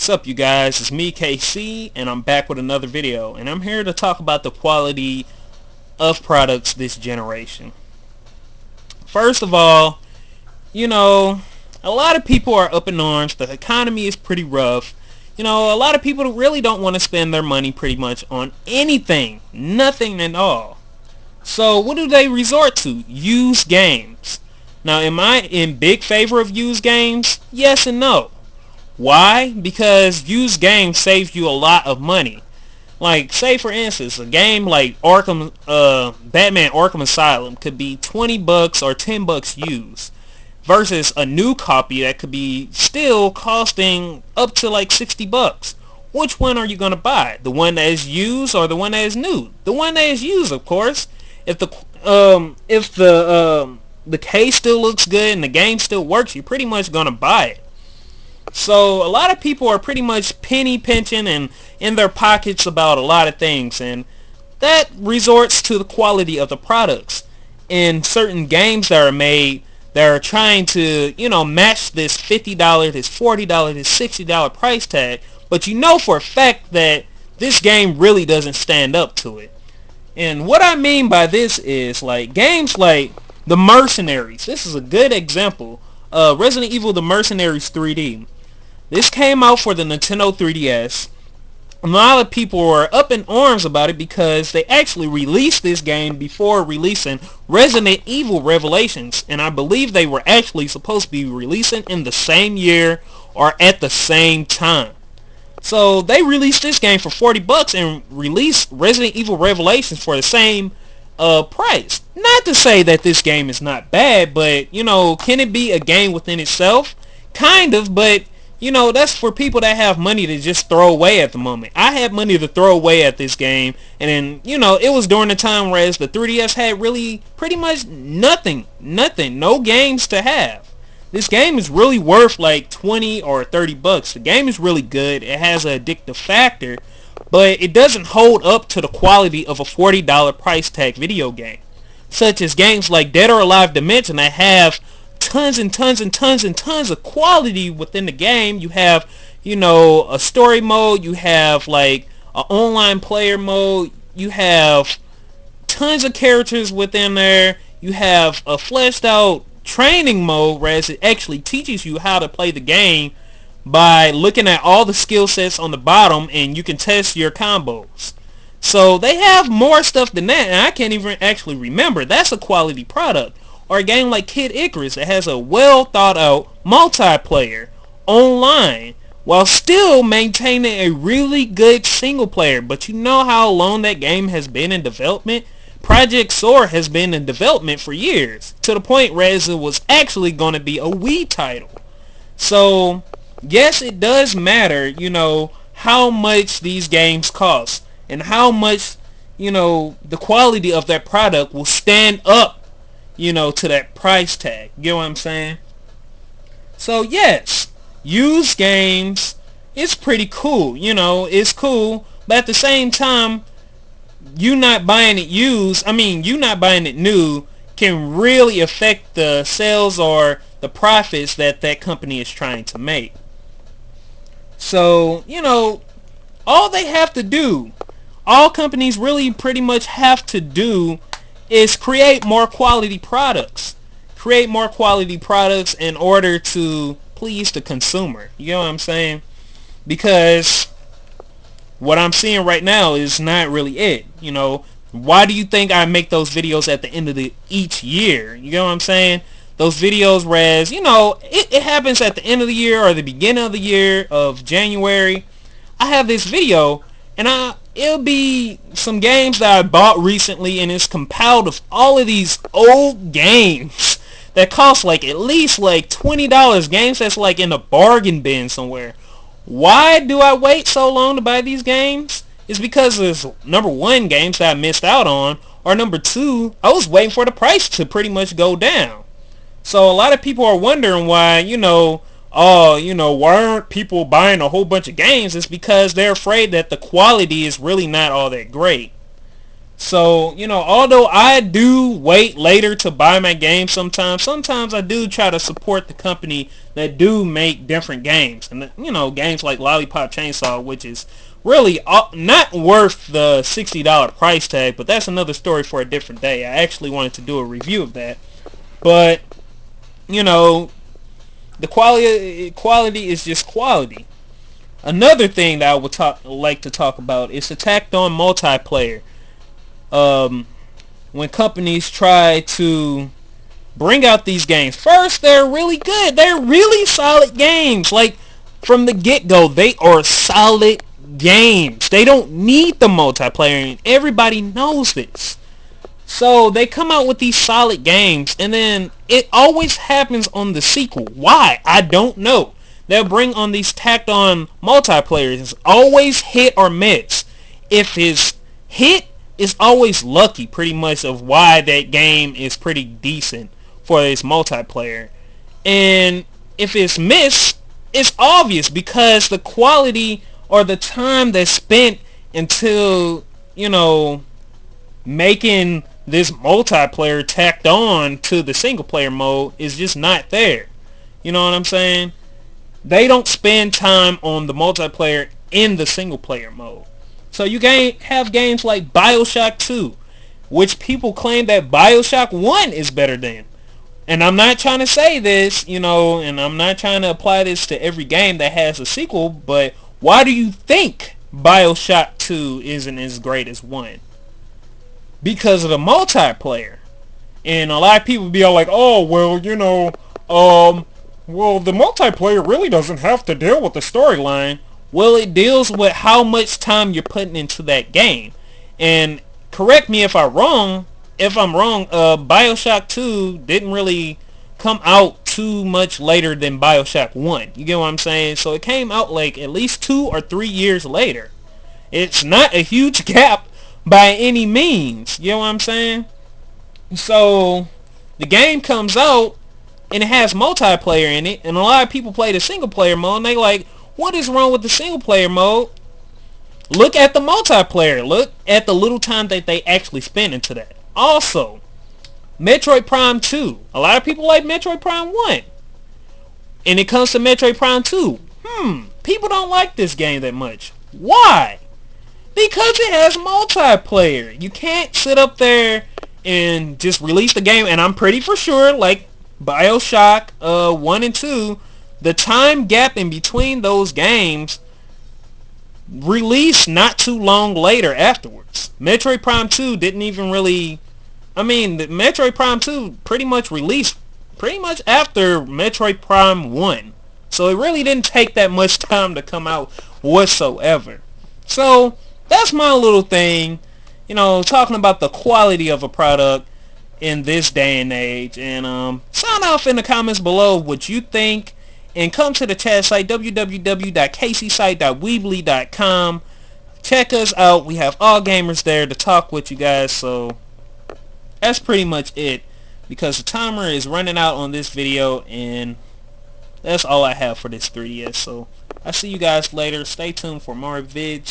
What's up, you guys? It's me, KC, and I'm back with another video, and I'm here to talk about the quality of products this generation. First of all, a lot of people are up in arms. The economy is pretty rough. A lot of people really don't want to spend their money pretty much on anything, nothing at all. So what do they resort to? Used games. Now, am I in big favor of used games? Yes and no. Why? Because used games saves you a lot of money. Like, say for instance, a game like Batman Arkham Asylum could be $20 or $10 used, versus a new copy that could be still costing up to like $60. Which one are you gonna buy? The one that is used or the one that is new? The one that is used, of course. If the case still looks good and the game still works, you're pretty much gonna buy it. So a lot of people are pretty much penny pinching and in their pockets about a lot of things, and that resorts to the quality of the products. In certain games that are made, they're trying to, match this $50, this $40, this $60 price tag, but you know for a fact that this game really doesn't stand up to it. And what I mean by this is, like, games like The Mercenaries. This is a good example. Resident Evil The Mercenaries 3D. This came out for the Nintendo 3DS. A lot of people were up in arms about it because they actually released this game before releasing Resident Evil Revelations, and I believe they were actually supposed to be releasing in the same year or at the same time. So they released this game for $40 and released Resident Evil Revelations for the same price. Not to say that this game is not bad, but can it be a game within itself? Kind of, but that's for people that have money to just throw away at the moment. I had money to throw away at this game, and then, it was during the time whereas the 3DS had really pretty much nothing, no games to have. This game is really worth like $20 or $30. The game is really good. It has an addictive factor, but it doesn't hold up to the quality of a $40 price tag video game, such as games like Dead or Alive Dimension that have tons and tons and tons and tons of quality within the game. You have, a story mode, you have like an online player mode, you have tons of characters within there, you have a fleshed out training mode, whereas it actually teaches you how to play the game by looking at all the skill sets on the bottom, and you can test your combos. So they have more stuff than that, and I can't even actually remember. That's a quality product. Or a game like Kid Icarus that has a well thought out multiplayer online while still maintaining a really good single player. But you know how long that game has been in development? Project Soar has been in development for years, to the point where it was actually going to be a Wii title. So yes, it does matter, how much these games cost and how much, the quality of that product will stand up, to that price tag. You know what I'm saying? So yes, used games, it's pretty cool. It's cool, but at the same time, you not buying it new can really affect the sales or the profits that company is trying to make. So, all they have to do, all companies really pretty much have to do, is create more quality products. Create more quality products in order to please the consumer. You know what I'm saying? Because what I'm seeing right now is not really it. Why do you think I make those videos at the end of each year? You know what I'm saying? Those videos, whereas, it happens at the end of the year or the beginning of the year of January. I have this video, and it'll be some games that I bought recently, and it's compiled of all of these old games that cost like at least like $20, games that's like in a bargain bin somewhere. Why do I wait so long to buy these games? It's because there's, number one, games that I missed out on, or number two, I was waiting for the price to pretty much go down. So a lot of people are wondering why, why aren't people buying a whole bunch of games? It's because they're afraid that the quality is really not all that great. So, although I do wait later to buy my games sometimes I do try to support the company that do make different games. And, games like Lollipop Chainsaw, which is really not worth the $60 price tag, but that's another story for a different day. I actually wanted to do a review of that. But, the quality is just quality. Another thing that I would like to talk about is the tacked on multiplayer. When companies try to bring out these games, first they're really good. They're really solid games. Like from the get-go, they are solid games. They don't need the multiplayer, and everybody knows this. So they come out with these solid games, and then it always happens on the sequel. Why? I don't know. They'll bring on these tacked on multiplayers. It's always hit or miss. If it's hit, it's always lucky, pretty much, of why that game is pretty decent for its multiplayer. And if it's miss, it's obvious because the quality or the time that's spent until, making this multiplayer tacked on to the single player mode is just not there. You know what I'm saying? They don't spend time on the multiplayer in the single player mode. So you have games like BioShock 2, which people claim that BioShock 1 is better than. And I'm not trying to say this, and I'm not trying to apply this to every game that has a sequel, but why do you think BioShock 2 isn't as great as 1? Because of the multiplayer. And a lot of people be all like, oh, well, well, the multiplayer really doesn't have to deal with the storyline. Well, it deals with how much time you're putting into that game. And correct me if I'm wrong, BioShock 2 didn't really come out too much later than BioShock 1. You get what I'm saying? So it came out like at least 2 or 3 years later. It's not a huge gap by any means. You know what I'm saying? So the game comes out and it has multiplayer in it, and a lot of people play the single player mode and they like, what is wrong with the single player mode? Look at the multiplayer. Look at the little time that they actually spend into that. Also, Metroid Prime 2. A lot of people like Metroid Prime 1. And it comes to Metroid Prime 2. People don't like this game that much. Why? Because it has multiplayer. You can't sit up there and just release the game, and I'm pretty for sure, like BioShock 1 and 2, the time gap in between those games released not too long later afterwards. Metroid Prime 2 didn't even really... the Metroid Prime 2 pretty much released pretty much after Metroid Prime 1. So it really didn't take that much time to come out whatsoever. So that's my little thing, talking about the quality of a product in this day and age. And sound off in the comments below what you think. And come to the chat site, www.kcsite.weebly.com. Check us out. We have all gamers there to talk with you guys. So that's pretty much it, because the timer is running out on this video, and that's all I have for this 3DS. So I'll see you guys later. Stay tuned for more vids.